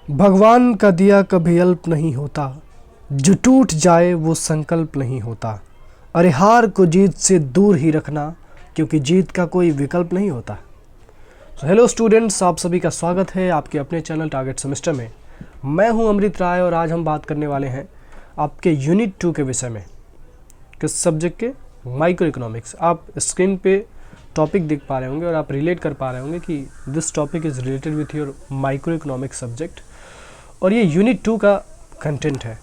भगवान का दिया कभी अल्प नहीं होता, जो टूट जाए वो संकल्प नहीं होता। अरे हार को जीत से दूर ही रखना, क्योंकि जीत का कोई विकल्प नहीं होता। हेलो स्टूडेंट्स, आप सभी का स्वागत है आपके अपने चैनल टारगेट सेमेस्टर में। मैं हूं अमृत राय और आज हम बात करने वाले हैं आपके यूनिट 2 के विषय में। किस सब्जेक्ट के? Micro economics. आप स्क्रीन पे टॉपिक देख पा रहे होंगे और आप रिलेट कर पा रहे होंगे कि this topic is related with your micro economics subject और ये यूनिट 2 का कंटेंट है।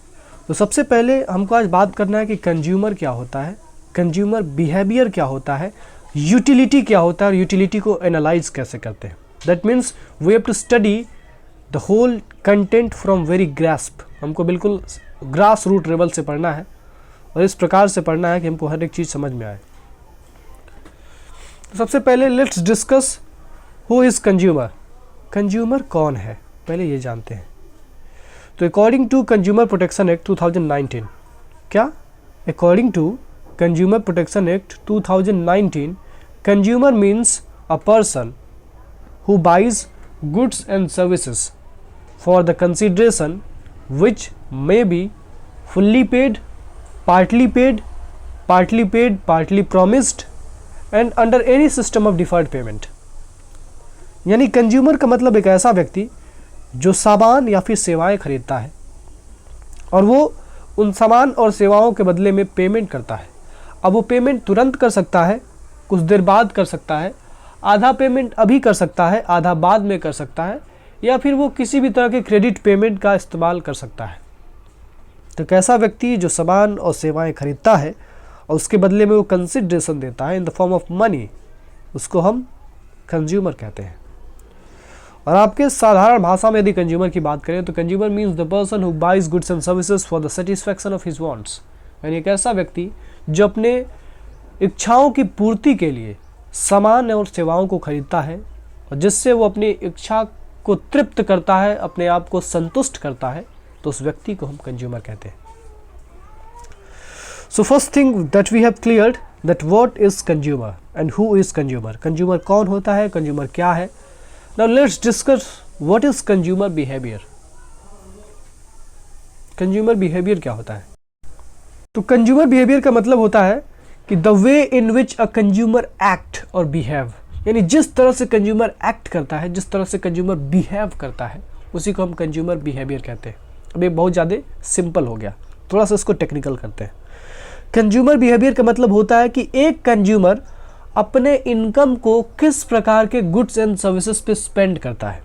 तो सबसे पहले हमको आज बात करना है कि कंज्यूमर क्या होता है, कंज्यूमर बिहेवियर क्या होता है, यूटिलिटी क्या होता है और यूटिलिटी को एनालाइज कैसे करते हैं। That means we have to study the whole content from very grasp. हमको बिल्कुल ग्रास रूट लेवल से पढ़ना है और इस प्रकार से पढ़ना है कि हमको हर एक चीज़ समझ में आए। तो सबसे पहले let's discuss who is consumer. Consumer कौन है पहले ये जानते हैं। तो according to consumer protection act 2019, क्या? According to consumer protection act 2019, consumer means a person who buys goods and services for the consideration which may be fully paid, partly paid, partly promised and under any system of deferred payment. यानी consumer का मतलब एक ऐसा व्यक्ति जो सामान या फिर सेवाएं खरीदता है और वो उन सामान और सेवाओं के बदले में पेमेंट करता है। अब वो पेमेंट तुरंत कर सकता है, कुछ देर बाद कर सकता है, आधा पेमेंट अभी कर सकता है, आधा बाद में कर सकता है, या फिर वो किसी भी तरह के क्रेडिट पेमेंट का इस्तेमाल कर सकता है। तो कैसा व्यक्ति जो सामान और सेवाएं खरीदता है और उसके बदले में वो कंसिडरेशन देता है in the form of money, उसको हम कंज्यूमर कहते हैं। और आपके साधारण भाषा में यदि कंज्यूमर की बात करें तो consumer means the person who buys goods and services for the satisfaction of his wants. यानी एक ऐसा व्यक्ति जो अपने इच्छाओं की पूर्ति के लिए सामान और सेवाओं को खरीदता है और जिससे वो अपनी इच्छा को तृप्त करता है, अपने आप को संतुष्ट करता है, तो उस व्यक्ति को हम कंज्यूमर कहते हैं। So first thing that we have cleared that what is consumer and who is consumer. Consumer कौन होता है, कंज्यूमर क्या है। Now let's discuss what is consumer behavior. Consumer behavior क्या होता है? तो consumer behavior का मतलब होता है कि the way in which a consumer act or behave, यानी जिस तरह से consumer act करता है, जिस तरह से consumer behave करता है, उसी को हम consumer behavior कहते हैं। अब ये बहुत ज़्यादा सिंपल हो गया, थोड़ा सा इसको टेक्निकल करते हैं। कंज्यूमर बिहेवियर का मतलब होता है कि एक कंज्यूमर अपने इनकम को किस प्रकार के गुड्स एंड सर्विसेज पे स्पेंड करता है,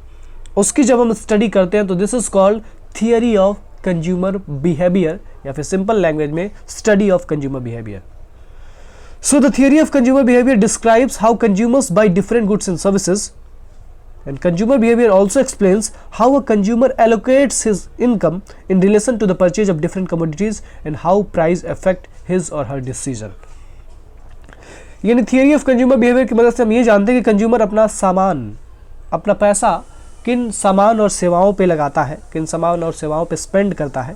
उसकी जब हम स्टडी करते हैं तो this is called theory of consumer behaviour, या फिर सिंपल लैंग्वेज में study of consumer behaviour. So the theory of consumer behaviour describes how consumers by different goods and services, and consumer behavior also explains how a consumer allocates his income in relation to the purchase of different commodities and how price affect his or her decision. यानी theory of consumer behaviour की मदद से हम ये जानते हैं कि consumer अपना सामान, अपना पैसा किन सामान और सेवाओं पे लगाता है, किन सामान और सेवाओं पे स्पेंड करता है।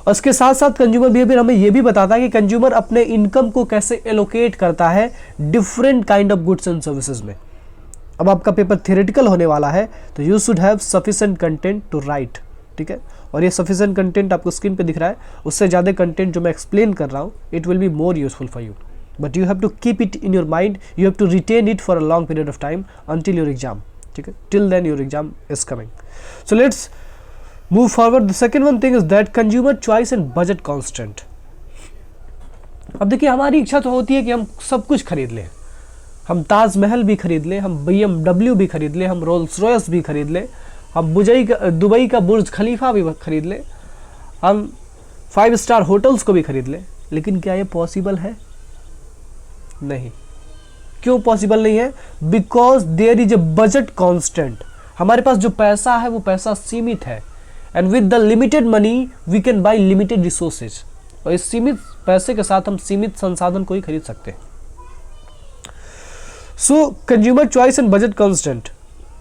और इसके साथ साथ कंज्यूमर बिहेवियर हमें ये भी बताता है कि कंज्यूमर अपने इनकम को कैसे एलोकेट करता है different kind of goods and services में। अब आपका पेपर थियोरेटिकल होने वाला है तो you should have sufficient content to write, ठीक है। और ये सफिशिएंट कंटेंट आपको स्क्रीन पे दिख रहा है, उससे ज़्यादा कंटेंट जो मैं एक्सप्लेन कर रहा हूँ it will be more useful for you, but you have to keep it in your mind, you have to retain it for a long period of time until your exam, ठीक है। till then your exam is coming. So let's move forward. The second one thing is that consumer choice and budget constant. अब देखिए, हमारी इच्छा तो होती है कि हम सब कुछ खरीद लें, हम ताजमहल भी खरीद लें, हम BMW भी खरीद लें, हम रोल्स रॉयस भी खरीद लें, हम दुबई का बुर्ज खलीफा भी खरीद लें, हम 5 स्टार होटल्स को भी खरीद लें। लेकिन क्या ये पॉसिबल है? नहीं। क्यों पॉसिबल नहीं है? Because there is a budget constant. हमारे पास जो पैसा है वो पैसा सीमित है, and with the limited money we can buy limited resources. और इस सीमित पैसे के साथ हम सीमित संसाधन को ही खरीद सकते हैं। सो consumer choice and budget constant,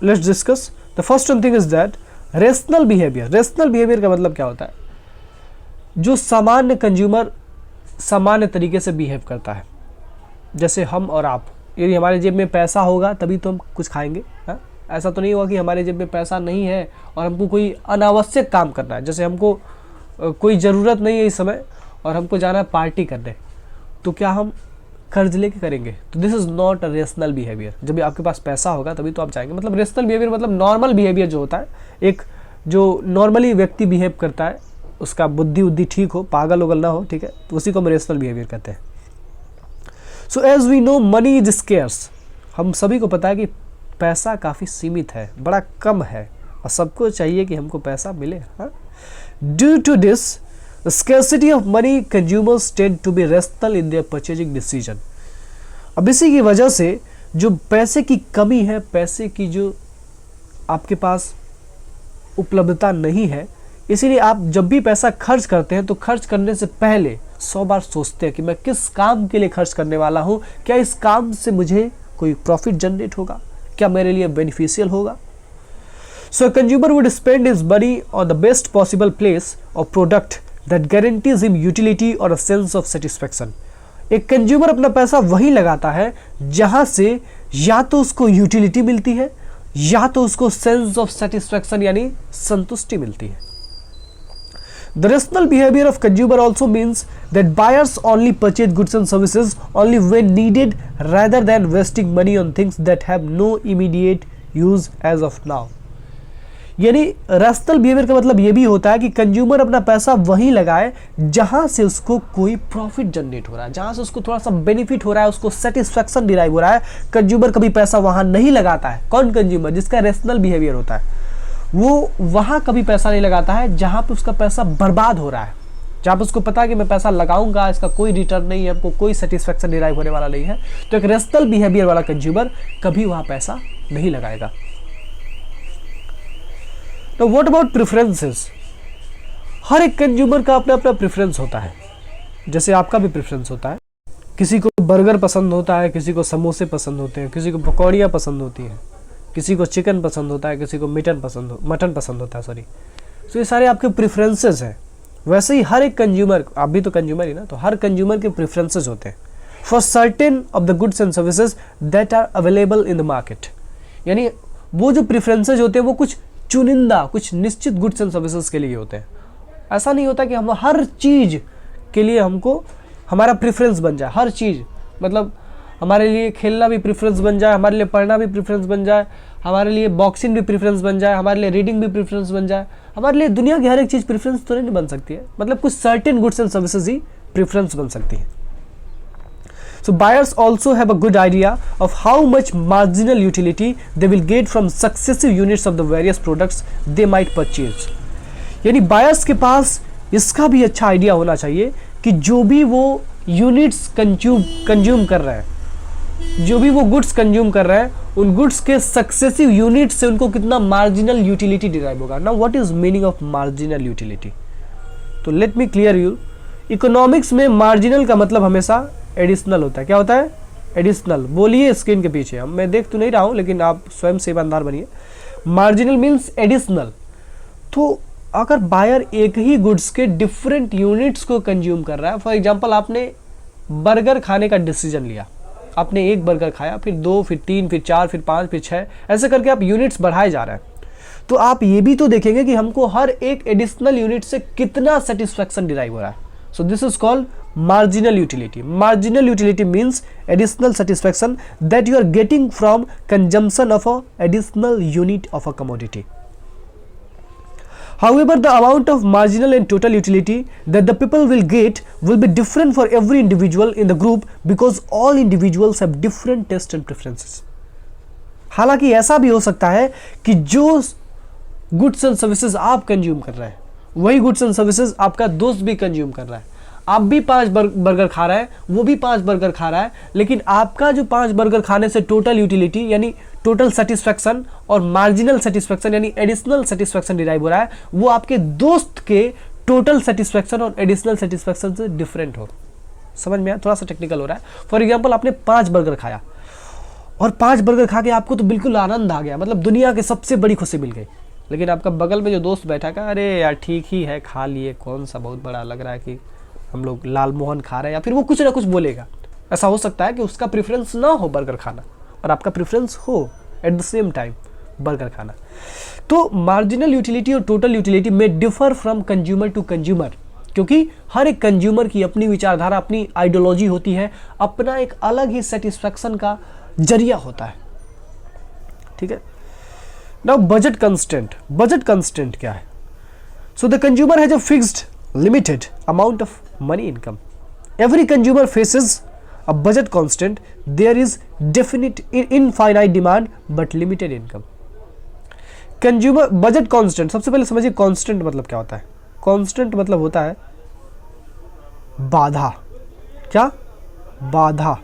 let's discuss. The first one thing is that rational behaviour. Rational behaviour का मतलब क्या होता है? जो सामान्य कंज्यूमर सामान्य तरीके से बिहेव करता है। जैसे हम और आप, यदि हमारे जेब में पैसा होगा तभी तो हम कुछ खाएंगे, ऐसा तो नहीं हुआ कि हमारे जेब में पैसा नहीं है और हमको कोई अनावश्यक काम करना है, जैसे हमको कोई ज़रूरत नहीं है इस समय और हमको जाना है पार्टी करने, तो क्या हम कर्ज लेके करेंगे? तो this is not a rational behaviour. जब भी आपके पास पैसा होगा तभी तो आप जाएंगे। मतलब रेशनल बिहेवियर मतलब नॉर्मल बिहेवियर जो होता है, एक जो नॉर्मली व्यक्ति बिहेव करता है, उसका बुद्धि उद्धि ठीक हो, पागल उगल ना हो, ठीक है, तो उसी को हम रेशनल बिहेवियर कहते हैं। So as we know money is scarce, हम सभी को पता है कि पैसा काफ़ी सीमित है, बड़ा कम है और सबको चाहिए कि हमको पैसा मिले। Due to this scarcity of money, consumers tend to be rational in their purchasing decision। अब इसी की वजह से जो पैसे की कमी है, पैसे की जो आपके पास उपलब्धता नहीं है, इसीलिए आप जब भी पैसा खर्च करते हैं तो खर्च करने से पहले 100 बार सोचते हैं कि मैं किस काम के लिए खर्च करने वाला हूँ, क्या इस काम से मुझे कोई प्रॉफिट जनरेट होगा, क्या मेरे लिए बेनिफिशियल होगा। सो consumer would spend his money on the best possible place और product that guarantees him utility or a sense of satisfaction। एक कंज्यूमर अपना पैसा वही लगाता है जहां से या तो उसको यूटिलिटी मिलती है या तो उसको सेंस ऑफ सेटिस्फैक्शन यानी संतुष्टि मिलती है। The rational behavior of consumer also means that buyers only purchase goods and services only when needed rather than wasting money on things that have no immediate use as of now। यानी rational behaviour का मतलब ये भी होता है कि consumer अपना पैसा वहीं लगाए जहां से उसको कोई प्रॉफिट जनरेट हो रहा है, जहां से उसको थोड़ा सा बेनिफिट हो रहा है, उसको सेटिस्फैक्शन डिराइव हो रहा है। कंज्यूमर कभी पैसा वहां नहीं लगाता है। कौन कंज्यूमर? जिसका रैशनल बिहेवियर होता है, वो वहां कभी पैसा नहीं लगाता है जहां पे उसका पैसा बर्बाद हो रहा है, जहां पे उसको पता है कि मैं पैसा लगाऊंगा, इसका कोई रिटर्न नहीं है, हमको कोई सेटिस्फैक्शन डिराइव होने वाला नहीं है। तो एक रैशनल बिहेवियर वाला कंज्यूमर कभी वहां पैसा नहीं लगाएगा। तो व्हाट अबाउट प्रेफरेंसेस? हर एक कंज्यूमर का अपना अपना प्रेफरेंस होता है, जैसे आपका भी प्रेफरेंस होता है। किसी को बर्गर पसंद होता है, किसी को समोसे पसंद होते हैं, किसी को पकौड़ियाँ पसंद होती हैं, किसी को चिकन पसंद होता है, किसी को मटन पसंद होता है, सॉरी। तो ये सारे आपके प्रेफरेंसेस हैं। वैसे ही हर एक कंज्यूमर, आप भी तो कंज्यूमर ही ना, तो हर कंज्यूमर के प्रेफरेंसेस होते हैं for certain of the goods and services that are available in the market. यानी वो जो प्रेफरेंसेज होते हैं वो कुछ चुनिंदा, कुछ निश्चित गुड्स एंड सर्विसेज के लिए होते हैं। ऐसा नहीं होता कि हम हर चीज़ के लिए हमको हमारा प्रेफरेंस बन जाए। हर चीज़ मतलब हमारे लिए खेलना भी प्रेफरेंस बन जाए, हमारे लिए पढ़ना भी प्रेफरेंस बन जाए, हमारे लिए बॉक्सिंग भी प्रेफरेंस बन जाए, हमारे लिए रीडिंग भी प्रेफरेंस बन जाए। हमारे लिए दुनिया की हर एक चीज़ प्रेफरेंस तो नहीं बन सकती है। मतलब कुछ certain goods and services he preference बन सकती है। So buyers also have a good idea of how much marginal utility they will get from successive units of the various products they might purchase। यानी buyers के पास इसका भी अच्छा idea होना चाहिए कि जो भी वो यूनिट्स कंज्यूम कर रहे हैं, जो भी वो गुड्स कंज्यूम कर रहे हैं, उन गुड्स के सक्सेसिव यूनिट से उनको कितना मार्जिनल यूटिलिटी डिराइव होगा। Now what is meaning of marginal utility? तो let me clear you. Economics में मार्जिनल का मतलब हमेशा एडिशनल होता है। क्या होता है? एडिशनल। बोलिए स्क्रीन के पीछे, हम मैं देख तो नहीं रहा हूँ लेकिन आप स्वयं से ईमानदार बनिए। Marginal means additional. तो अगर बायर एक ही गुड्स के डिफरेंट यूनिट्स को कंज्यूम कर रहा है, फॉर एग्जांपल आपने बर्गर खाने का डिसीजन लिया, आपने एक बर्गर खाया, फिर 2, फिर 3, फिर 4, फिर 5, फिर 6, ऐसे करके आप यूनिट्स बढ़ाए जा रहे हैं। तो आप ये भी तो देखेंगे कि हमको हर एक एडिशनल यूनिट से कितना सेटिस्फैक्शन डिराइव हो रहा है। So this is called marginal utility. Marginal utility means additional satisfaction that you are getting from consumption of a additional unit of a commodity. However, the amount of marginal and total utility that the people will get will be different for every individual in the group because all individuals have different tastes and preferences. हालांकि ऐसा भी हो सकता है कि जो goods and services आप consume कर रहे हैं वही गुड्स एंड सर्विसेज आपका दोस्त भी कंज्यूम कर रहा है। आप भी 5 बर्गर खा रहा है, वो भी 5 बर्गर खा रहा है, लेकिन आपका जो 5 बर्गर खाने से टोटल यूटिलिटी यानी टोटल सेटिस्फैक्शन और मार्जिनल सेटिस्फैक्शन यानी एडिशनल सेटिस्फैक्शन डिराइव हो रहा है, वो आपके दोस्त के टोटल सेटिस्फैक्शन और एडिशनल सेटिस्फैक्शन से डिफरेंट हो। समझ में आया? थोड़ा सा टेक्निकल हो रहा है। फॉर एग्जाम्पल आपने 5 बर्गर खाया और 5 बर्गर खा के आपको तो बिल्कुल आनंद आ गया, मतलब दुनिया की सबसे बड़ी खुशी मिल गई। लेकिन आपका बगल में जो दोस्त बैठा का, अरे यार ठीक ही है, खा लिए, कौन सा बहुत बड़ा लग रहा है कि हम लोग लाल मोहन खा रहे हैं, या फिर वो कुछ ना कुछ बोलेगा। ऐसा हो सकता है कि उसका प्रेफरेंस ना हो बर्गर खाना और आपका प्रेफरेंस हो at the same time. Burger खाना। तो मार्जिनल यूटिलिटी और टोटल यूटिलिटी में differ from consumer to consumer, क्योंकि हर एक कंज्यूमर की अपनी विचारधारा, अपनी आइडियोलॉजी होती है, अपना एक अलग ही सेटिस्फैक्शन का जरिया होता है। ठीक है। Now budget constant, budget constant क्या है? So the consumer has a fixed limited amount of money income. Every consumer faces a budget constant. There is definite infinite demand but limited income. Consumer budget constant, सबसे पहले समझिए constant मतलब क्या होता है। Constant मतलब होता है बाधा। क्या? बाधा।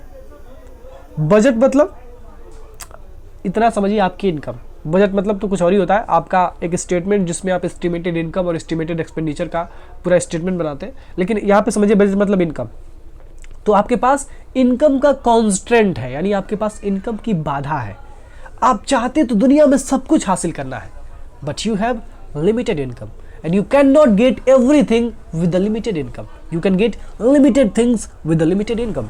बजट मतलब इतना समझिए आपकी इनकम। बजट मतलब तो कुछ और ही होता है, आपका एक स्टेटमेंट जिसमें आप एस्टिमेटेड इनकम और एस्टिमेटेड एक्सपेंडिचर का पूरा स्टेटमेंट बनाते हैं, लेकिन यहाँ पे समझिए बजट मतलब इनकम। तो आपके पास इनकम का कांस्टेंट है, यानी आपके पास इनकम की बाधा है। आप चाहते तो दुनिया में सब कुछ हासिल करना है, but you have limited income and you can not get everything with the limited income. You can get limited things with the limited income.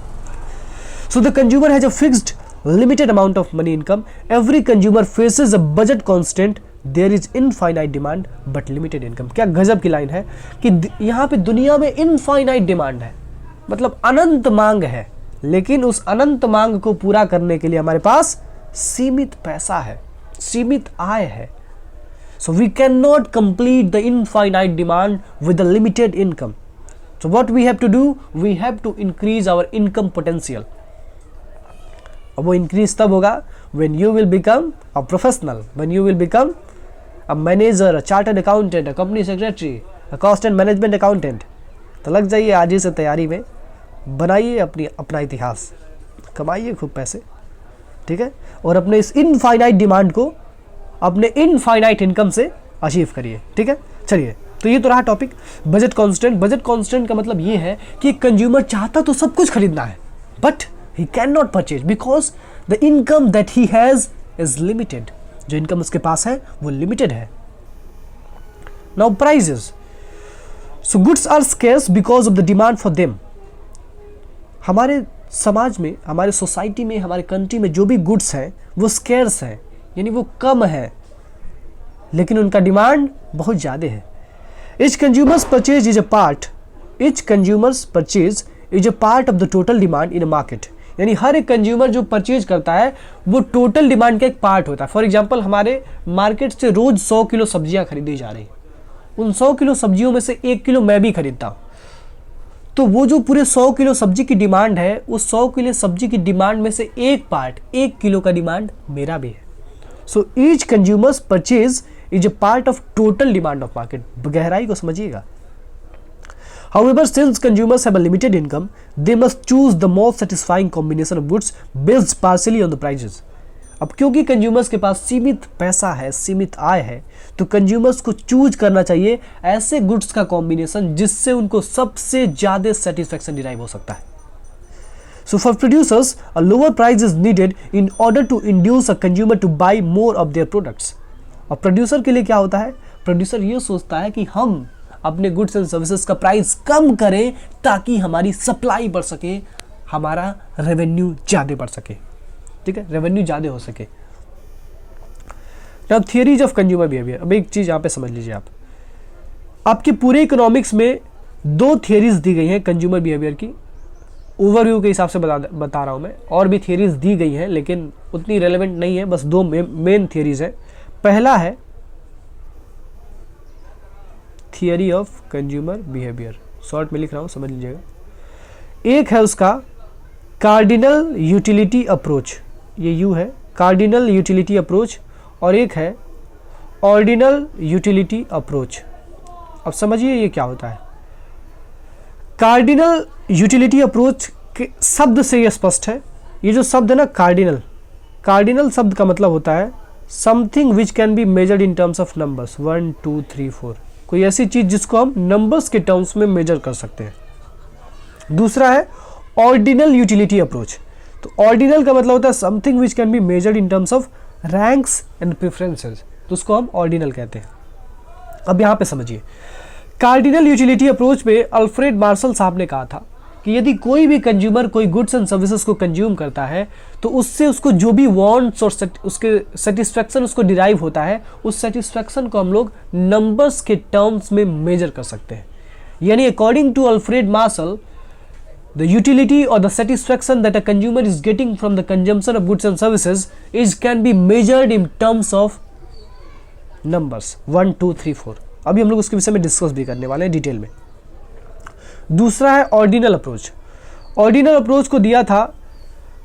So the consumer has a fixed limited amount of money income. Every consumer faces a budget constant. There is infinite demand but limited income. क्या गजब की line है कि यहाँ पे दुनिया में infinite demand है, मतलब अनंत मांग है, लेकिन उस अनंत मांग को पूरा करने के लिए हमारे पास सीमित पैसा है, सीमित आय है। So we cannot complete the infinite demand with a limited income. So what we have to do? We have to increase our income potential. अब वो इंक्रीज तब होगा when you will become a professional, when you will become a manager, a chartered accountant, a company secretary, a cost and management accountant. तो लग जाइए आज ही से तैयारी में, बनाइए अपना इतिहास, कमाइए खूब पैसे, ठीक है, और अपने इस इनफाइनाइट डिमांड को अपने इनफाइनाइट इनकम से अचीव करिए। ठीक है, चलिए, तो ये तो रहा topic budget constant. Budget constant का मतलब ये है कि कंज्यूमर चाहता तो सब कुछ खरीदना है, but he cannot purchase because the income that he has is limited. जो इनकम उसके पास है वो लिमिटेड है। Now prices. So goods are scarce because of the demand for them. हमारे समाज में, हमारे सोसाइटी में, हमारे कंट्री में जो भी गुड्स हैं वो स्केर्स हैं, यानी वो कम है, लेकिन उनका डिमांड बहुत ज़्यादा है। Each consumer's purchase is a part. Each consumer's purchase is a part of the total demand in a market. यानी हर एक कंज्यूमर जो परचेज करता है वो टोटल डिमांड का एक पार्ट होता है। फॉर एग्जांपल, हमारे मार्केट से रोज 100 किलो सब्जियां खरीदी जा रही, उन 100 किलो सब्जियों में से 1 किलो मैं भी खरीदता हूँ, तो वो जो पूरे 100 किलो सब्जी की डिमांड है, उस 100 किलो सब्जी की डिमांड में से एक पार्ट, 1 किलो का डिमांड मेरा भी है। So each consumers purchase is a part of total demand of market. गहराई को समझिएगा। However, since consumers have a limited income, they must choose the most satisfying combination of goods based partially on the prices. अब क्योंकि consumers के पास सीमित पैसा है, सीमित आय है, तो कंज्यूमर्स को चूज करना चाहिए ऐसे गुड्स का कॉम्बिनेशन जिससे उनको सबसे ज़्यादा सेटिस्फैक्शन डिराइव हो सकता है। So for producers, a lower price is needed in order to induce a consumer to buy more of their products. और प्रोड्यूसर के लिए क्या होता है? प्रोड्यूसर ये सोचता है कि हम अपने गुड्स एंड सर्विसेज का प्राइस कम करें ताकि हमारी सप्लाई बढ़ सके, हमारा रेवेन्यू ज़्यादा बढ़ सके। ठीक है, रेवेन्यू ज़्यादा हो सके। अब थियरीज ऑफ कंज्यूमर बिहेवियर। अब एक चीज़ यहाँ पे समझ लीजिए, आपके पूरे इकोनॉमिक्स में 2 थियरीज दी गई हैं कंज्यूमर बिहेवियर की। ओवरव्यू के हिसाब से बता रहा हूँ मैं, और भी थियरीज दी गई हैं लेकिन उतनी रेलेवेंट नहीं है, बस 2 मेन थियरीज हैं। पहला है theory of consumer behaviour, short में लिख रहा हूँ, समझ लीजिएगा। एक है उसका कार्डिनल यूटिलिटी अप्रोच, ये यू है, कार्डिनल यूटिलिटी अप्रोच, और एक है ऑर्डिनल यूटिलिटी अप्रोच। अब समझिए ये क्या होता है। कार्डिनल यूटिलिटी अप्रोच के शब्द से ये स्पष्ट है। ये जो शब्द है ना कार्डिनल, कार्डिनल शब्द का मतलब होता है something which can be measured in terms of numbers 1 2 3 4, कोई ऐसी चीज जिसको हम नंबर्स के टर्म्स में मेजर कर सकते हैं। दूसरा है ऑर्डिनल यूटिलिटी अप्रोच। तो ऑर्डिनल का मतलब होता है something which can be measured in terms of ranks and preferences, तो उसको हम ऑर्डिनल कहते हैं। अब यहाँ पे समझिए, कार्डिनल यूटिलिटी अप्रोच पे अल्फ्रेड मार्शल साहब ने कहा था कि यदि कोई भी कंज्यूमर कोई गुड्स एंड सर्विसेज को कंज्यूम करता है तो उससे उसको जो भी वांट्स और उसके सेटिस्फैक्शन उसको डिराइव होता है, उस सेटिस्फैक्शन को हम लोग नंबर्स के टर्म्स में मेजर कर सकते हैं। यानी according to Alfred Marshall, the utility or the satisfaction that a consumer is getting from the consumption of goods and services can be measured in terms of numbers 1 2 3 4। अभी हम लोग उसके विषय में डिस्कस भी करने वाले हैं डिटेल में। दूसरा है ऑर्डिनल अप्रोच। ऑर्डिनल अप्रोच को दिया था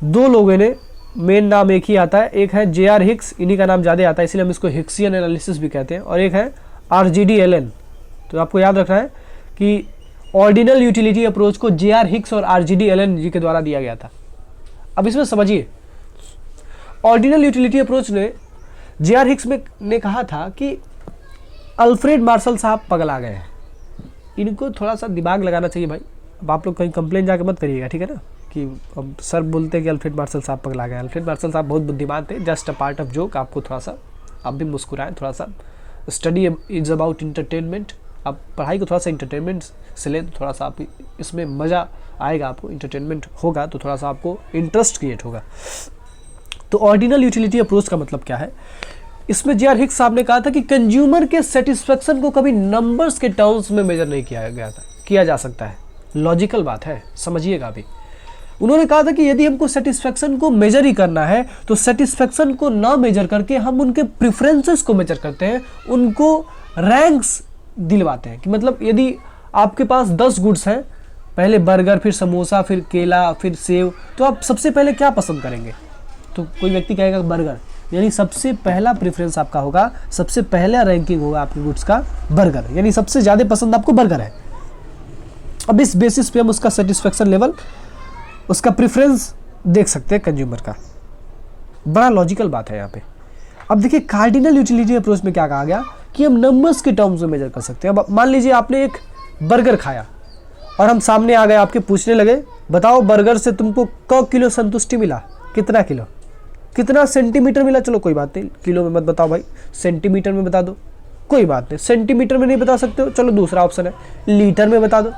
दो लोगों ने, मेन नाम एक ही आता है, एक है जे.आर. हिक्स, इन्हीं का नाम ज़्यादा आता है इसलिए हम इसको हिक्सियन एनालिसिस भी कहते हैं, और एक है R.G.D. एलन। तो आपको याद रखना है कि ऑर्डिनल यूटिलिटी अप्रोच को जे.आर. हिक्स और R.G.D. एलन जी के द्वारा दिया गया था। अब इसमें समझिए, ऑर्डिनल यूटिलिटी अप्रोच ने जे.आर. हिक्स ने कहा था कि अल्फ्रेड मार्शल साहब पगला गए हैं, इनको थोड़ा सा दिमाग लगाना चाहिए भाई। अब आप लोग कहीं कंप्लेन जाके मत करिएगा, ठीक है ना, कि अब सर बोलते हैं कि अल्फ्रेड मार्शल साहब पगला गए। अल्फ्रेड मार्शल साहब बहुत बुद्धिमान थे, just a part of joke. आपको थोड़ा सा आप भी मुस्कुराएं, थोड़ा सा स्टडी इज अबाउट इंटरटेनमेंट। आप पढ़ाई को थोड़ा सा इंटरटेनमेंट से लें तो थोड़ा सा आप इसमें मज़ा आएगा, आपको इंटरटेनमेंट होगा तो थोड़ा सा आपको इंटरेस्ट क्रिएट होगा। तो ऑर्डिनल यूटिलिटी अप्रोच का मतलब क्या है? इसमें जे.आर. हिक्स साहब ने कहा था कि कंज्यूमर के सेटिस्फेक्शन को कभी नंबर्स के टर्म्स में मेजर नहीं किया जा सकता है। लॉजिकल बात है, समझिएगा अभी। उन्होंने कहा था कि यदि हमको सेटिस्फेक्शन को मेजर ही करना है तो सेटिस्फेक्शन को ना मेजर करके हम उनके प्रेफरेंसेस को मेजर करते हैं, उनको रैंक्स दिलवाते हैं। कि मतलब यदि आपके पास 10 गुड्स हैं, पहले बर्गर, फिर समोसा, फिर केला, फिर सेव, तो आप सबसे पहले क्या पसंद करेंगे? तो कोई व्यक्ति कहेगा बर्गर, यानी सबसे पहला प्रेफरेंस आपका होगा, सबसे पहला रैंकिंग होगा आपके गुड्स का बर्गर, यानी सबसे ज़्यादा पसंद आपको बर्गर है। अब इस बेसिस पे हम उसका सेटिस्फेक्शन लेवल, उसका प्रेफरेंस देख सकते हैं कंज्यूमर का। बड़ा लॉजिकल बात है यहाँ पे। अब देखिए कार्डिनल यूटिलिटी अप्रोच में क्या कहा गया कि हम नंबर्स के टर्म्स में मेजर कर सकते हैं। अब मान लीजिए आपने एक बर्गर खाया और हम सामने आ गए, आपके पूछने लगे बताओ बर्गर से तुमको क किलो संतुष्टि मिला, कितना किलो, कितना सेंटीमीटर मिला? चलो कोई बात नहीं, किलो में मत बताओ भाई, सेंटीमीटर में बता दो, कोई बात नहीं। सेंटीमीटर में नहीं बता सकते हो, चलो दूसरा ऑप्शन है लीटर में बता दो।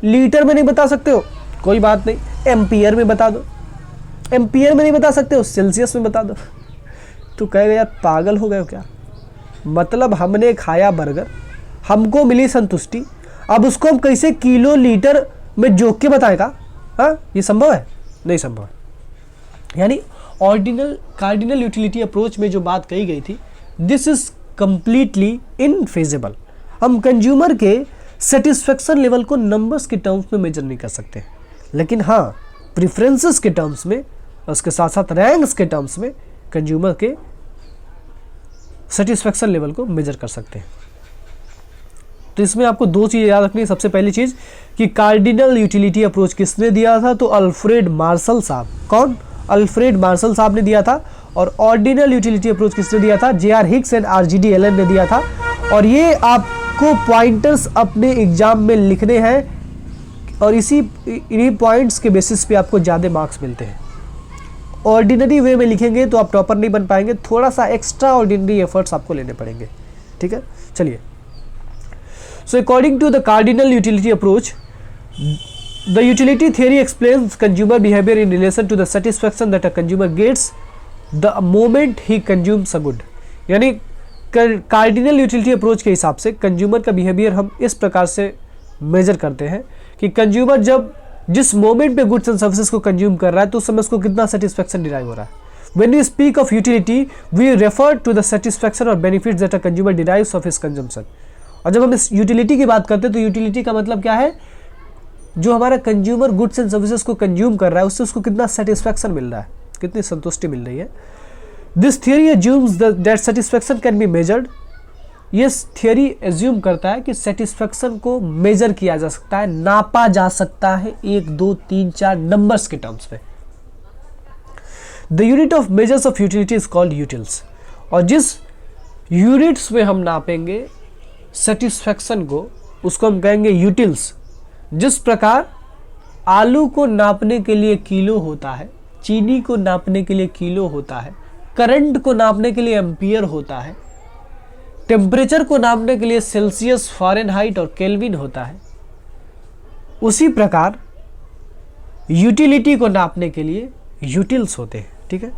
लीटर में नहीं बता सकते हो, कोई बात नहीं, एम्पियर में बता दो। एम्पियर में नहीं बता सकते हो, सेल्सियस में बता दो। तो कहेगा यार पागल हो गए हो क्या? मतलब हमने खाया बर्गर, हमको मिली संतुष्टि, अब उसको हम कैसे किलो लीटर में जोक के बताएगा? हाँ, ये संभव है? नहीं संभव है। यानी कार्डिनल यूटिलिटी अप्रोच में जो बात कही गई थी, दिस इज कंप्लीटली इनफेजिबल। हम कंज्यूमर के सेटिस्फेक्शन लेवल को नंबर्स के टर्म्स में मेजर नहीं कर सकते, लेकिन हाँ प्रेफरेंसेस के टर्म्स में, उसके साथ साथ रैंक्स के टर्म्स में कंज्यूमर के सेटिस्फेक्शन लेवल को मेजर कर सकते हैं। तो इसमें आपको दो चीज़ याद रखनी है। सबसे पहली चीज़ कि कार्डिनल यूटिलिटी अप्रोच किसने दिया था? तो अल्फ्रेड मार्शल साहब। कौन? अल्फ्रेड मार्शल साहब ने दिया था। और ऑर्डिनल यूटिलिटी अप्रोच किसने दिया था? JR. Hicks and R.G.D. Elon ने दिया था। और ये आपको पॉइंटर्स अपने एग्जाम में लिखने हैं और इन्हीं पॉइंट्स के बेसिस पे आपको ज़्यादा मार्क्स मिलते हैं। ऑर्डिनरी वे में लिखेंगे तो आप टॉपर नहीं बन पाएंगे, थोड़ा सा एक्स्ट्रा ऑर्डिनरी एफर्ट्स आपको लेने पड़ेंगे। ठीक है, चलिए। So according to the cardinal utility approach, the utility theory explains consumer behaviour in relation to the satisfaction that a consumer gets the moment he consumes a good. यानी cardinal utility approach के हिसाब से consumer का behaviour हम इस प्रकार से major करते हैं कि कंज्यूमर जब जिस मोमेंट पे गुड्स एंड सर्विसेज को कंज्यूम कर रहा है तो उस समय उसको कितना सेटिस्फैक्शन डिराइव हो रहा है। When we speak of utility, we refer to the satisfaction or benefits that a consumer derives of his consumption। और जब हम इस यूटिलिटी की बात करते हैं तो यूटिलिटी का मतलब क्या है? जो हमारा कंज्यूमर गुड्स एंड सर्विसेज को कंज्यूम कर रहा है उससे उसको कितना सेटिस्फैक्शन मिल रहा है, कितनी संतुष्टि मिल रही है। This theory assumes that satisfaction can be measured. ये थियरी एज्यूम करता है कि सेटिस्फैक्शन को मेजर किया जा सकता है, नापा जा सकता है 1 2 3 4 नंबर्स के टर्म्स में। The unit of measures of utility is called utils. और जिस यूनिट्स में हम नापेंगे सेटिस्फैक्शन को उसको हम कहेंगे यूटिल्स। जिस प्रकार आलू को नापने के लिए किलो होता है, चीनी को नापने के लिए किलो होता है, करंट को नापने के लिए एम्पियर होता है, टेम्परेचर को नापने के लिए सेल्सियस, फ़ारेनहाइट और केल्विन होता है, उसी प्रकार यूटिलिटी को नापने के लिए यूटिल्स होते हैं, ठीक है,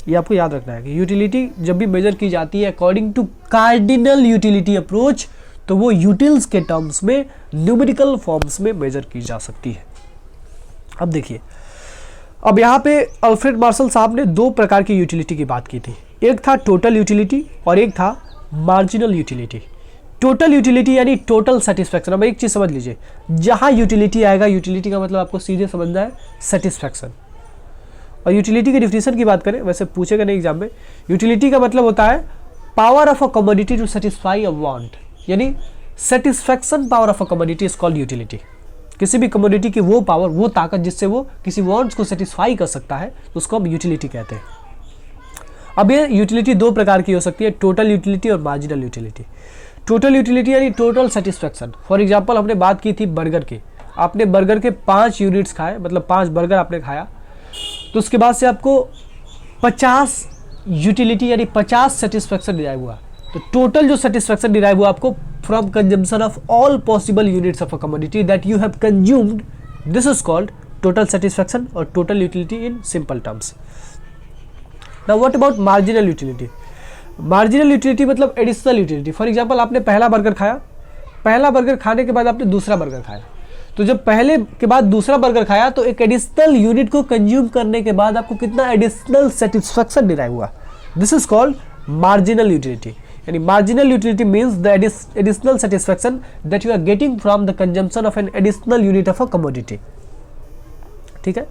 ये आपको याद रखना है कि यूटिलिटी जब भी मेजर की जाती है according to cardinal utility approach, तो वो यूटिल्स के टर्म्स में न्यूमेरिकल फॉर्म्स में मेजर की जा सकती है। अब देखिए, अब यहाँ पे अल्फ्रेड मार्शल साहब ने दो प्रकार की यूटिलिटी की बात की थी, एक था टोटल यूटिलिटी और एक था मार्जिनल यूटिलिटी। टोटल यूटिलिटी यानी टोटल सेटिस्फैक्शन। अब एक चीज़ समझ लीजिए, जहाँ यूटिलिटी आएगा, यूटिलिटी का मतलब आपको सीधे समझना है सेटिस्फैक्शन। और यूटिलिटी के डिफिनेशन की बात करें, वैसे पूछेगा नहीं एग्जाम में, यूटिलिटी का मतलब होता है power of a commodity to satisfy a want, यानी satisfaction power of a commodity is called utility. किसी भी कमोडिटी की वो पावर, वो ताकत जिससे वो किसी वांट्स को सेटिस्फाई कर सकता है, तो उसको हम यूटिलिटी कहते हैं। अब ये यूटिलिटी दो प्रकार की हो सकती है, टोटल यूटिलिटी और मार्जिनल यूटिलिटी। टोटल यूटिलिटी यानी टोटल सेटिस्फैक्शन। फॉर एग्जांपल हमने बात की थी बर्गर की, आपने बर्गर के 5 यूनिट्स खाए, मतलब 5 बर्गर आपने खाया, तो उसके बाद से आपको 50 यूटिलिटी यानी 50 सेटिस्फैक्शन डिराइव हुआ। तो टोटल जो सेटिस्फैक्शन डिराइव हुआ आपको from consumption of all possible units of a commodity that you have consumed, this is called total satisfaction और total utility in simple terms. Now what about marginal utility? Marginal utility मतलब additional utility. For example आपने पहला burger खाया, पहला burger खाने के बाद आपने दूसरा बर्गर खाया, तो जब पहले के बाद दूसरा बर्गर खाया तो एक एडिशनल यूनिट को कंज्यूम करने के बाद आपको कितना एडिशनल सेटिस्फैक्शन डिराइव हुआ, this is called marginal utility. यानी marginal utility means the additional satisfaction that you are getting from the consumption of an additional unit of a commodity. ठीक है,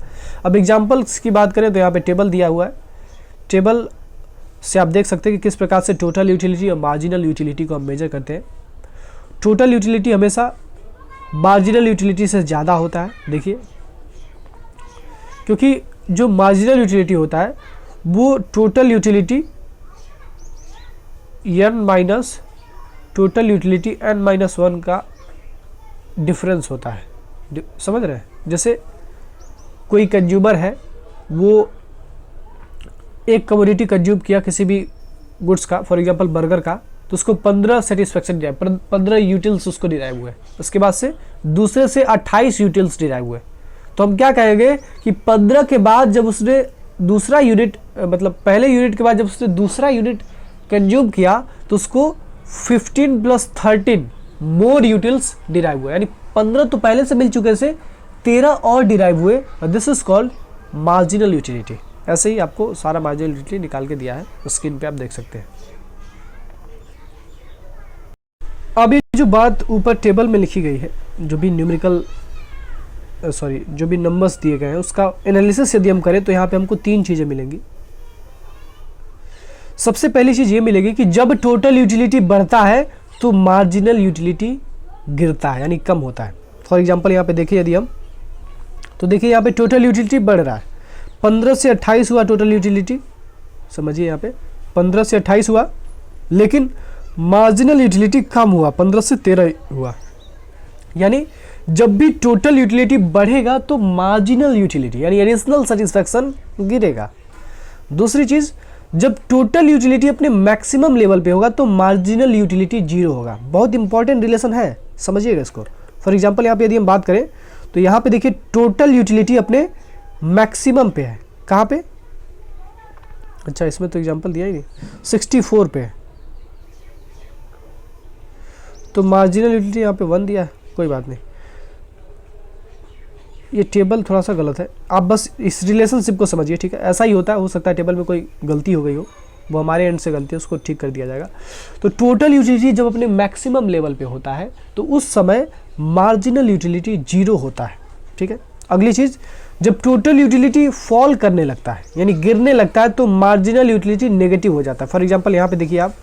अब एग्जाम्पल्स की बात करें तो यहाँ पे टेबल दिया हुआ है, टेबल से आप देख सकते हैं कि किस प्रकार से टोटल यूटिलिटी और मार्जिनल यूटिलिटी को हम मेजर करते हैं। टोटल यूटिलिटी हमेशा मार्जिनल यूटिलिटी से ज़्यादा होता है, देखिए, क्योंकि जो मार्जिनल यूटिलिटी होता है वो total utility n minus total utility n-1 का डिफरेंस होता है। समझ रहे हैं? जैसे कोई कंज्यूमर है, वो एक कमोडिटी कंज्यूम किया किसी भी गुड्स का, फॉर एग्जांपल बर्गर का, तो उसको 15 सेटिस्फैक्शन डिराइव, 15 यूटिल्स उसको डिराइव हुए, उसके बाद से दूसरे से 28 यूटिल्स डिराइव हुए। तो हम क्या कहेंगे कि 15 के बाद जब उसने दूसरा यूनिट, मतलब पहले यूनिट के बाद जब उसने दूसरा यूनिट कंज्यूम किया तो उसको 15 + 13 मोर यूटिल्स डिराइव हुए, यानी 15 तो पहले से मिल चुके से 13 और डिराइव हुए, this is called marginal utility. ऐसे ही आपको सारा मार्जिनल यूटिलिटी निकाल के दिया है, स्क्रीन पे आप देख सकते हैं। अब ये जो बात ऊपर टेबल में लिखी गई है, जो भी न्यूमेरिकल जो भी नंबर्स दिए गए हैं, उसका एनालिसिस यदि हम करें तो यहाँ पे हमको 3 चीज़ें मिलेंगी। सबसे पहली चीज़ ये मिलेगी कि जब टोटल यूटिलिटी बढ़ता है तो मार्जिनल यूटिलिटी गिरता है, यानी कम होता है। फॉर एग्जांपल यहाँ पे देखिए, यदि हम तो देखिए यहाँ पे टोटल यूटिलिटी बढ़ रहा है, 15 से 28 हुआ टोटल यूटिलिटी, समझिए यहाँ पे 15 से 28 हुआ, लेकिन मार्जिनल यूटिलिटी कम हुआ, 15 से 13 हुआ। यानी जब भी टोटल यूटिलिटी बढ़ेगा तो मार्जिनल यूटिलिटी यानी एडिशनल सेटिस्फैक्शन गिरेगा। दूसरी चीज़, जब टोटल यूटिलिटी अपने मैक्सिमम लेवल पे होगा तो मार्जिनल यूटिलिटी 0 होगा। बहुत इंपॉर्टेंट रिलेशन है, समझिएगा इसको। फॉर एग्जांपल यहाँ पे यदि हम बात करें तो यहाँ पे देखिए टोटल यूटिलिटी अपने मैक्सिमम पे है, कहाँ पे? अच्छा, इसमें तो एग्जांपल दिया ही नहीं, 64 पे है, तो मार्जिनल यूटिलिटी यहाँ पे 1 दिया है, कोई बात नहीं, ये टेबल थोड़ा सा गलत है, आप बस इस रिलेशनशिप को समझिए, ठीक है? ऐसा ही होता है, हो सकता है टेबल में कोई गलती हो गई हो, वो हमारे एंड से गलती है, उसको ठीक कर दिया जाएगा। तो टोटल यूटिलिटी जब अपने मैक्सिमम लेवल पे होता है तो उस समय मार्जिनल यूटिलिटी 0 होता है, ठीक है? अगली चीज़, जब टोटल यूटिलिटी फॉल करने लगता है यानी गिरने लगता है तो मार्जिनल यूटिलिटी नेगेटिव हो जाता है। फॉर एग्जांपल यहाँ पे देखिए आप,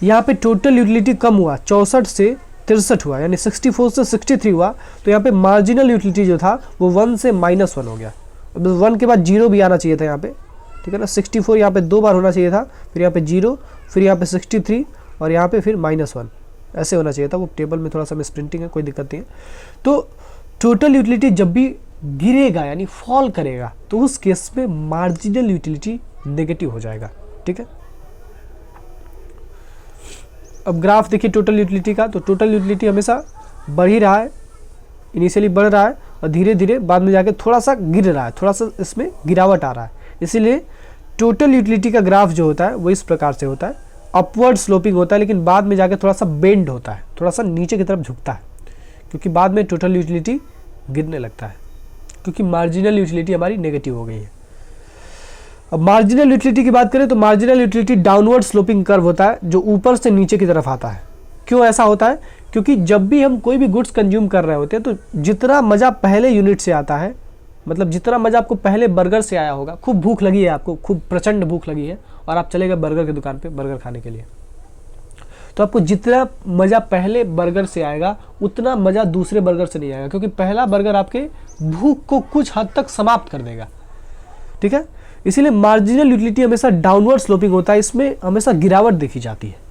यहाँ पे टोटल यूटिलिटी कम हुआ, 64 से 63 हुआ, यानी 64 से 63 हुआ, तो यहाँ पे मार्जिनल यूटिलिटी जो था वो 1 से -1 हो गया। 1 के बाद 0 भी आना चाहिए था यहाँ पे, ठीक है ना? 64 यहाँ पे 2 बार होना चाहिए था, फिर यहाँ पे 0, फिर यहाँ पे 63 और यहाँ पे फिर -1, ऐसे होना चाहिए था। वो टेबल में थोड़ा सा मिसप्रिंटिंग है, कोई दिक्कत नहीं है। तो टोटल यूटिलिटी जब भी गिरेगा यानी फॉल करेगा तो उस केस में मार्जिनल यूटिलिटी नेगेटिव हो जाएगा, ठीक है? अब ग्राफ देखिए टोटल यूटिलिटी का, तो टोटल यूटिलिटी हमेशा बढ़ ही रहा है, इनिशियली बढ़ रहा है और धीरे धीरे बाद में जाके थोड़ा सा गिर रहा है, थोड़ा सा इसमें गिरावट आ रहा है। इसीलिए टोटल यूटिलिटी का ग्राफ जो होता है वो इस प्रकार से होता है, अपवर्ड स्लोपिंग होता है, लेकिन बाद में जाके थोड़ा सा बेंड होता है, थोड़ा सा नीचे की तरफ झुकता है, क्योंकि बाद में टोटल यूटिलिटी गिरने लगता है, क्योंकि मार्जिनल यूटिलिटी हमारी नेगेटिव हो गई है। अब मार्जिनल यूटिलिटी की बात करें तो marginal utility downward sloping curve होता है, जो ऊपर से नीचे की तरफ आता है। क्यों ऐसा होता है? क्योंकि जब भी हम कोई भी गुड्स कंज्यूम कर रहे होते हैं तो जितना मज़ा पहले यूनिट से आता है, मतलब जितना मज़ा आपको पहले बर्गर से आया होगा, खूब भूख लगी है आपको, खूब प्रचंड भूख लगी है और आप चले गए बर्गर की दुकान पे बर्गर खाने के लिए, तो आपको जितना मज़ा पहले बर्गर से आएगा उतना मज़ा दूसरे बर्गर से नहीं आएगा, क्योंकि पहला बर्गर आपके भूख को कुछ हद तक समाप्त कर देगा। ठीक है, इसीलिए मार्जिनल यूटिलिटी हमेशा डाउनवर्ड स्लोपिंग होता है, इसमें हमेशा गिरावट देखी जाती है।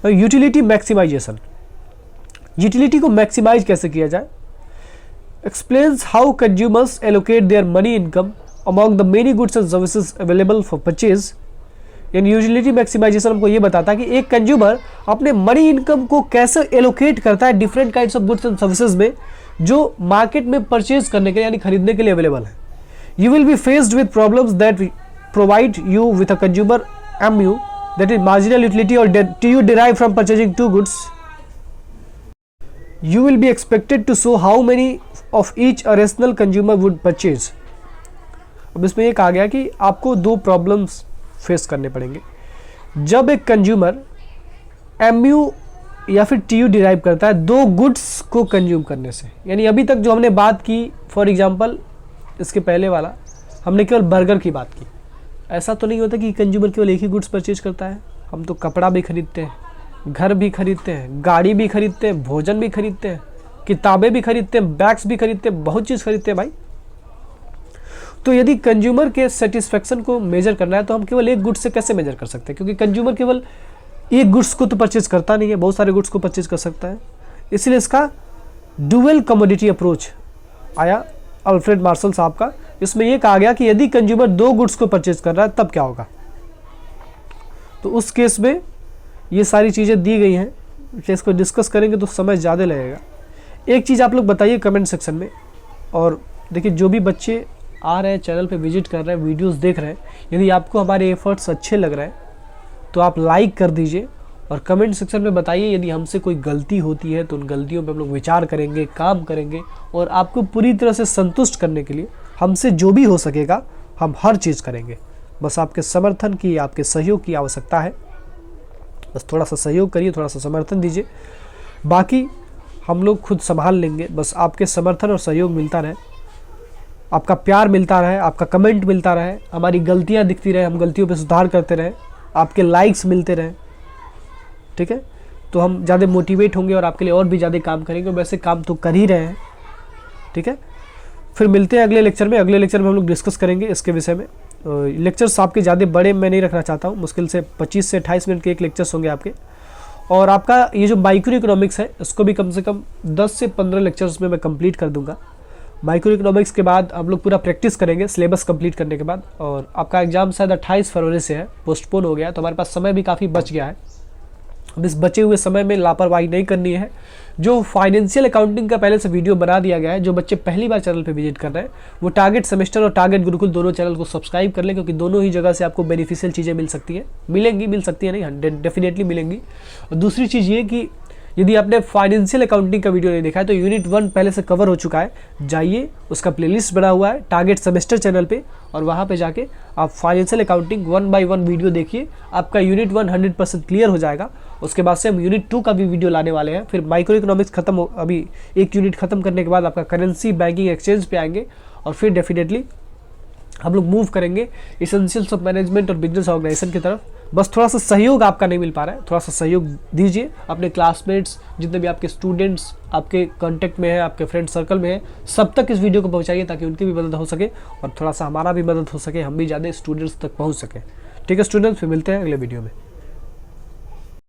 यूटिलिटी मैक्सिमाइजेशन, यूटिलिटी को मैक्सिमाइज कैसे किया जाए? Explains how consumers allocate their money income among the many goods and services available for purchase. यानी यूटिलिटी मैक्सिमाइजेशन हमको ये बताता है कि एक कंज्यूमर अपने मनी इनकम को कैसे एलोकेट करता है different kinds of goods and services में, जो मार्केट में परचेज करने के यानी खरीदने के लिए अवेलेबल है। You will be faced with problems that provide you with a consumer MU, that is marginal utility or do you derive from purchasing two goods. You will be expected to show how many of each a rational consumer would purchase. अब इसमें एक आ गया कि आपको दो problems face करने पड़ेंगे जब एक कंज्यूमर MU या फिर TU डिराइव करता है दो गुड्स को कंज्यूम करने से। यानी अभी तक जो हमने बात की, फॉर एग्जांपल इसके पहले वाला हमने केवल बर्गर की बात की। ऐसा तो नहीं होता कि कंज्यूमर केवल एक ही गुड्स परचेज करता है, हम तो कपड़ा भी खरीदते हैं, घर भी खरीदते हैं, गाड़ी भी खरीदते हैं, भोजन भी खरीदते हैं, किताबें भी खरीदते हैं, बैग्स भी खरीदते हैं, बहुत चीज़ खरीदते हैं भाई। तो यदि कंज्यूमर के सेटिस्फेक्शन को मेजर करना है तो हम केवल एक गुड्स से कैसे मेजर कर सकते हैं? क्योंकि कंज्यूमर केवल एक गुड्स को तो परचेज करता नहीं है, बहुत सारे गुड्स को परचेज कर सकता है। इसलिए इसका डुअल कमोडिटी अप्रोच आया अल्फ्रेड मार्शल साहब का। इसमें यह कहा गया कि यदि कंज्यूमर दो गुड्स को परचेज कर रहा है तब क्या होगा। तो उस केस में ये सारी चीज़ें दी गई हैं, इसको डिस्कस करेंगे तो समय ज़्यादा लगेगा। एक चीज़ आप लोग बताइए कमेंट सेक्शन में, और देखिए जो भी बच्चे आ रहे हैं चैनल पे विजिट कर रहे हैं, वीडियोस देख रहे हैं, यदि आपको हमारे एफर्ट्स अच्छे लग रहे हैं तो आप लाइक कर दीजिए और कमेंट सेक्शन में बताइए यदि हमसे कोई गलती होती है तो उन गलतियों पे हम लोग विचार करेंगे, काम करेंगे और आपको पूरी तरह से संतुष्ट करने के लिए हमसे जो भी हो सकेगा हम हर चीज़ करेंगे। बस आपके समर्थन की, आपके सहयोग की आवश्यकता है। बस थोड़ा सा सहयोग करिए, थोड़ा सा समर्थन दीजिए, बाकी हम लोग खुद संभाल लेंगे। बस आपके समर्थन और सहयोग मिलता रहे, आपका प्यार मिलता रहे, आपका कमेंट मिलता रहे, हमारी गलतियाँ दिखती रहे, हम गलतियों पे सुधार करते रहें, आपके लाइक्स मिलते रहें, ठीक है, तो हम ज़्यादा मोटिवेट होंगे और आपके लिए और भी ज़्यादा काम करेंगे। वैसे काम तो कर ही रहे हैं, ठीक है। फिर मिलते हैं अगले लेक्चर में। अगले लेक्चर में हम लोग डिस्कस करेंगे इसके विषय में। लेक्चर्स आपके ज़्यादा बड़े मैं नहीं रखना चाहता हूँ, मुश्किल से 25 से 28 मिनट के एक लेक्चर्स होंगे आपके। और आपका ये जो माइक्रो इकोनॉमिक्स है इसको भी कम से कम 10 से 15 लेक्चर्स में मैं कंप्लीट कर दूंगा। माइक्रो इकोनॉमिक्स के बाद हम लोग पूरा प्रैक्टिस करेंगे सिलेबस कंप्लीट करने के बाद। और आपका एग्जाम शायद 28 फरवरी से है, पोस्टपोन हो गया, तो हमारे पास समय भी काफ़ी बच गया है। अब इस बचे हुए समय में लापरवाही नहीं करनी है। जो फाइनेंशियल अकाउंटिंग का पहले से वीडियो बना दिया गया है, जो बच्चे पहली बार चैनल पे विजिट कर रहे हैं वो टारगेट सेमेस्टर और टारगेट गुरुकुल दोनों चैनल को सब्सक्राइब कर लें, क्योंकि दोनों ही जगह से आपको बेनिफिशियल चीज़ें मिल सकती हैं, मिल सकती है नहीं, डेफिनेटली मिलेंगी। और दूसरी चीज़ ये कि यदि आपने फाइनेंशियल अकाउंटिंग का वीडियो नहीं देखा है तो यूनिट 1 पहले से कवर हो चुका है, जाइए उसका प्लेलिस्ट बना हुआ है टारगेट सेमेस्टर चैनल पे, और वहाँ पे जाके आप फाइनेंशियल अकाउंटिंग 1 by 1 वीडियो देखिए, आपका यूनिट 1 100% क्लियर हो जाएगा। उसके बाद से हम यूनिट 2 का भी वीडियो लाने वाले हैं। फिर माइक्रो इकोनॉमिक्स खत्म हो, अभी एक यूनिट खत्म करने के बाद आपका करेंसी, बैंकिंग, एक्सचेंज पे आएंगे, और फिर डेफिनेटली हम लोग मूव करेंगे एसेंशियल्स ऑफ मैनेजमेंट और बिजनेस ऑर्गेनाइजेशन की तरफ। बस थोड़ा सा सहयोग आपका नहीं मिल पा रहा है, थोड़ा सा सहयोग दीजिए। अपने क्लासमेट्स, जितने भी आपके स्टूडेंट्स आपके कांटेक्ट में है, आपके फ्रेंड सर्कल में है, सब तक इस वीडियो को पहुंचाइए ताकि उनकी भी मदद हो सके और थोड़ा सा हमारा भी मदद हो सके, हम भी ज़्यादा स्टूडेंट्स तक पहुँच सके। ठीक है स्टूडेंट्स, फिर मिलते हैं अगले वीडियो में।